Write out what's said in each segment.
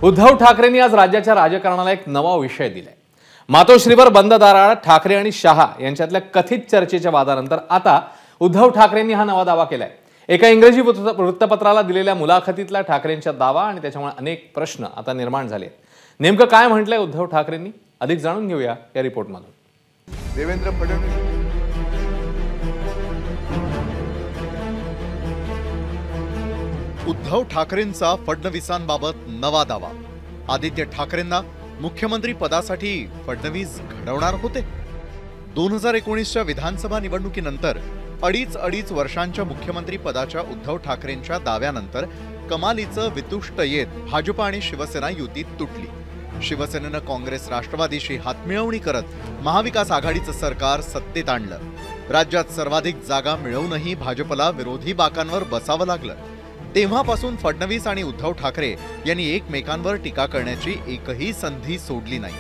उद्धव ठाकरेंनी आज राज्याच्या राजकारणाला एक नवा विषय दिलाय। मातोश्रीवर बंद दाराआड ठाकरे आणि शहा यांच्यातल्या कथित चर्चेच्या वादानंतर आता उद्धव ठाकरेंनी हा नवा दावा केलाय। एका इंग्रजी वृत्तपत्राला दिलेल्या मुलाखतीतला ठाकरेंचा दावा आणि त्याच्यामुळे अनेक प्रश्न आता निर्माण झाले। नेमकं काय म्हटलंय उद्धव ठाकरेंनी, अधिक जाणून घेऊया या रिपोर्टमधून। देवेंद्र फडणवीस उद्धव ठाकरेंचा फडणवीसांबाबत नवा दावा। आदित्य ठाकरेंना मुख्यमंत्री पदासाठी फडणवीस घडवणार होते। 2019च्या विधानसभा निवडणुकीनंतर अडीच वर्षांच्या मुख्यमंत्री पदाच्या उद्धव ठाकरेंच्या दाव्यानंतर कमालीचं वितुष्ट येत भाजप आणि शिवसेना युतीत तुटली। शिवसेनेनं काँग्रेस राष्ट्रवादीशी हातमिळवणी करत महाविकास आघाडीचं सरकार सत्तेत आणलं। राज्यात सर्वाधिक जागा मिळवूनही भाजपला विरोधी बाकांवर बसावं लागलं। तेव्हापासून फडणवीस आणि उद्धव ठाकरे यांनी एकमेकांवर टीका करण्याची एकही संधी सोडली नाही।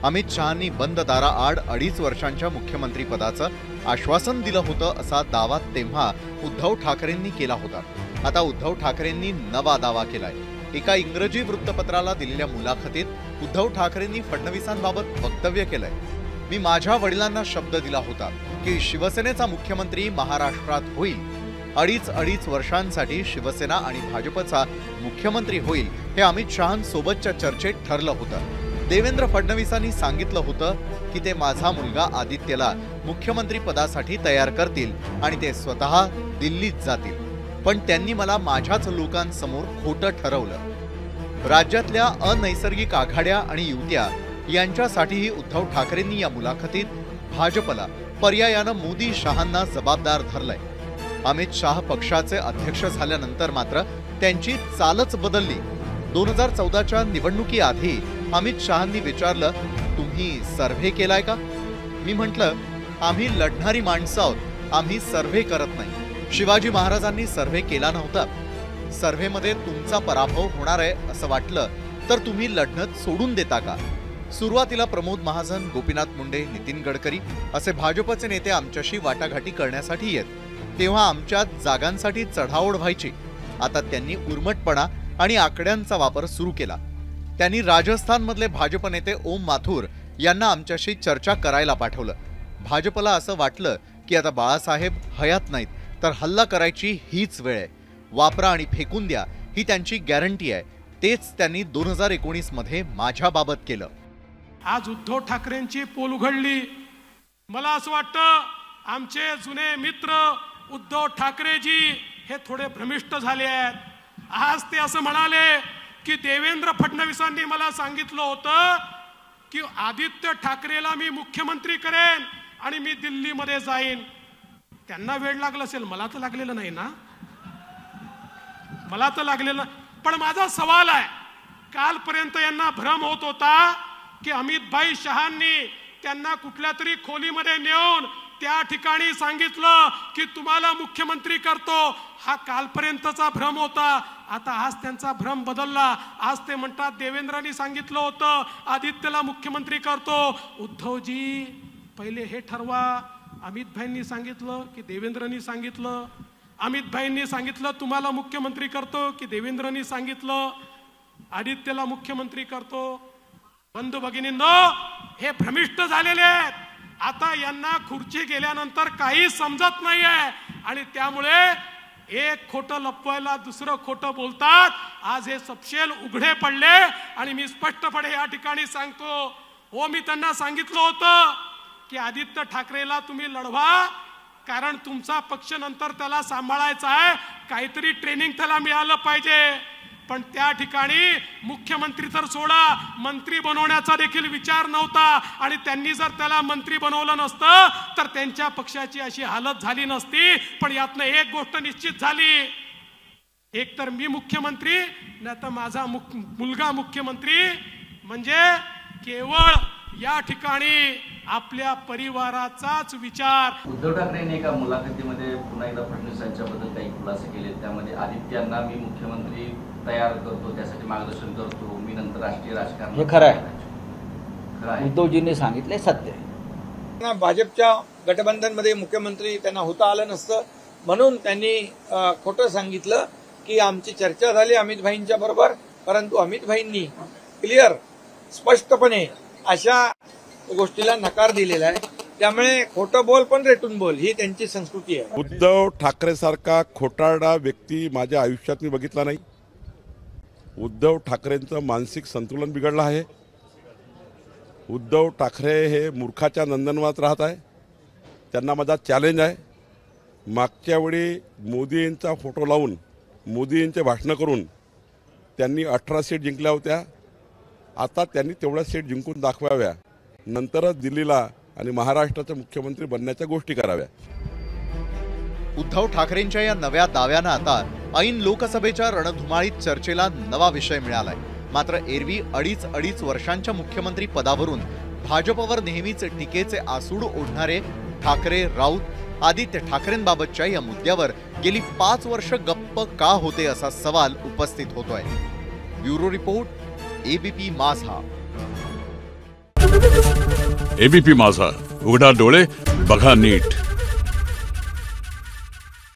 अमित शहांनी बंद दाराआड 2.5 वर्षांच्या मुख्यमंत्री पदाचं आश्वासन दिलं होतं असा दावा तेव्हा उद्धव ठाकरेंनी केला होता। आता उद्धव ठाकरेंनी नवा दावा केलाय। एका इंग्रजी वृत्तपत्राला दिलेल्या मुलाखतीत उद्धव ठाकरेंनी फडणवीसांबाबत वक्तव्य केलंय। मी माझ्या वडिलांना शब्द दिला होता की शिवसेनेचा मुख्यमंत्री महाराष्ट्रात होईल। 2.5 वर्षांसाठी शिवसेना आणि भाजपचा मुख्यमंत्री होईल हे अमित शहांसोबतच्या चर्चेत ठरलं होतं। देवेंद्र फडणवीसांनी सांगितलं होतं की ते माझा मुलगा आदित्यला मुख्यमंत्री पदासाठी तयार करतील आणि ते स्वतः दिल्लीत जातील, पण त्यांनी मला माझ्याच लोकांसमोर खोटं ठरवलं। राज्यातल्या अनैसर्गिक आघाड्या आणि युत्या यांच्यासाठीही उद्धव ठाकरेंनी या मुलाखतीत भाजपला पर्यायानं मोदी शहांना जबाबदार धरलंय। अमित शाह पक्षाचे अध्यक्ष झाल्यानंतर मात्र त्यांची चालच बदलली। 2014च्या निवडणुकीआधी अमित शहांनी विचारलं, तुम्ही सर्व्हे केलाय का? मी म्हटलं, आम्ही लढणारी माणसं आहोत, आम्ही सर्व्हे करत नाही। शिवाजी महाराजांनी सर्व्हे केला नव्हता। सर्व्हेमध्ये तुमचा पराभव होणार आहे असं वाटलं तर तुम्ही लढणं सोडून देता का? सुरुवातीला प्रमोद महाजन, गोपीनाथ मुंडे, नितीन गडकरी असे भाजपचे नेते आमच्याशी वाटाघाटी करण्यासाठी येत, तेव्हा आमच्या जागांसाठी चढाओढ व्हायची। आता त्यांनी उर्मटपणा आणि आकड्यांचा वापर सुरू केला। त्यांनी राजस्थानमधले भाजप नेते ओम माथुर यांना आमच्याशी चर्चा करायला पाठवलं। भाजपला असं वाटलं की आता बाळासाहेब हयात नाहीत तर हल्ला करायची हीच वेळ आहे, वापरा आणि फेकून द्या ही त्यांची गॅरंटी आहे। तेच त्यांनी 2019 मध्ये माझ्याबाबत केलं। आज उद्धव ठाकरेंची पोल उघडली। मला असं वाटतं आमचे जुने मित्र उद्धव ठाकरेजी हे थोडे भ्रमिष्ट झाले आहेत। आज ते असं म्हणाले की देवेंद्र फडणवीसांनी मला सांगितलं होतं की आदित्य ठाकरेला मी मुख्यमंत्री करेन आणि मी दिल्लीमध्ये जाईन। त्यांना वेळ लागला असेल, मला तर लागलेलं नाही ना, मला तर लागलेलं। पण माझा सवाल आहे, कालपर्यंत यांना भ्रम होत होता की अमित भाई शहांनी त्यांना कुठल्या तरी खोलीमध्ये नेऊन त्या ठिकाणी सांगितलं की तुम्हाला मुख्यमंत्री करतो। हा कालपर्यंतचा भ्रम होता। आता आज त्यांचा भ्रम बदलला। आज ते म्हणतात देवेंद्रांनी सांगितलं होतं आदित्यला मुख्यमंत्री करतो। उद्धवजी पहिले हे ठरवा, अमित भाईंनी सांगितलं की देवेंद्रांनी सांगितलं? अमित भाईंनी सांगितलं तुम्हाला मुख्यमंत्री करतो की देवेंद्रांनी सांगितलं आदित्यला मुख्यमंत्री करतो? बंधू भगिनींनो, हे भ्रमिष्ट झालेले आहेत। आता यांना खुर्ची गेल्यानंतर काही समजत नाहीये आणि त्यामुळे एक खोटं लपवायला दुसरं खोटं बोलतात। आज हे सपशेल उघडे पडले आणि मी स्पष्टपणे या ठिकाणी सांगतो, हो, मी त्यांना सांगितलं होतं की आदित्य ठाकरेला तुम्ही लढवा, कारण तुमचा पक्ष नंतर त्याला सांभाळायचा आहे, काहीतरी ट्रेनिंग त्याला मिळालं पाहिजे। पण त्या ठिकाणी मुख्यमंत्री तर सोडा, मंत्री बनवण्याचा देखील विचार नव्हता आणि त्यांनी जर त्याला मंत्री बनवलं नसतं तर त्यांच्या पक्षाची अशी हालत झाली नसती। पण यातनं एक गोष्ट निश्चित झाली, एक तर मी मुख्यमंत्री नाही तर माझा मुलगा मुख्यमंत्री, म्हणजे केवळ या ठिकाणी आपल्या परिवाराचाच विचार। उद्धव ठाकरेंनी एका मुलाखतीमध्ये पुन्हा एकदा फडणवीसांच्याबद्दल काही खुलासे केले। त्यामध्ये आदित्यांना मी मुख्यमंत्री तयार करतो, त्यासाठी मार्गदर्शन करतो, मी नंतर राष्ट्रीय राजकारण। हे खरं आहे, उद्धवजींनी सांगितले सत्य आहे। भाजपच्या गठबंधनमध्ये मुख्यमंत्री त्यांना होता आलं नसतं म्हणून त्यांनी खोटं सांगितलं की आमची चर्चा झाली अमित भाईंच्या बरोबर परंतु अमित भाईंनी क्लिअर स्पष्टपणे अशा गोष्टीला नकार दिलेला आहे. त्यामुळे खोटं बोल पण रेटून बोल ही त्यांची संस्कृती आहे. उद्धव ठाकरे सारखा खोटारडा व्यक्ती माझ्या आयुष्यात मी बघितला नाही. उद्धव ठाकरेंचं मानसिक संतुलन बिघडलं आहे. उद्धव ठाकरे हे मूर्खाच्या नंदनवनात राहत आहे. त्यांना माझा चॅलेंज आहे. मागच्या वेळी मोदींचा फोटो लावून मोदींचे भाषणं करून त्यांनी 18 सीट जिंकल्या होत्या. आता त्यांनी तेवढ्या सीट जिंकून दाखवाव्या, नंतरच दिल्लीला आणि महाराष्ट्राचे मुख्यमंत्री बनण्याच्या गोष्टी कराव्या. उद्धव ठाकरेंच्या या नव्या दाव्यानं आता ऐन लोकसभेच्या रणधुमाळीत चर्चेला नवा विषय मिळालाय. मात्र एरवी अडीच वर्षांच्या मुख्यमंत्री पदावरून भाजपवर नेहमीच टीकेचे आसूड ओढणारे ठाकरे राऊत आदित्य ठाकरेंबाबतच्या या मुद्द्यावर गेली 5 वर्ष गप्प का होते असा सवाल उपस्थित होतोय. ब्युरो रिपोर्ट, एबीपी माझा. एबीपी माझा, उघडा डोळे बघा नीट.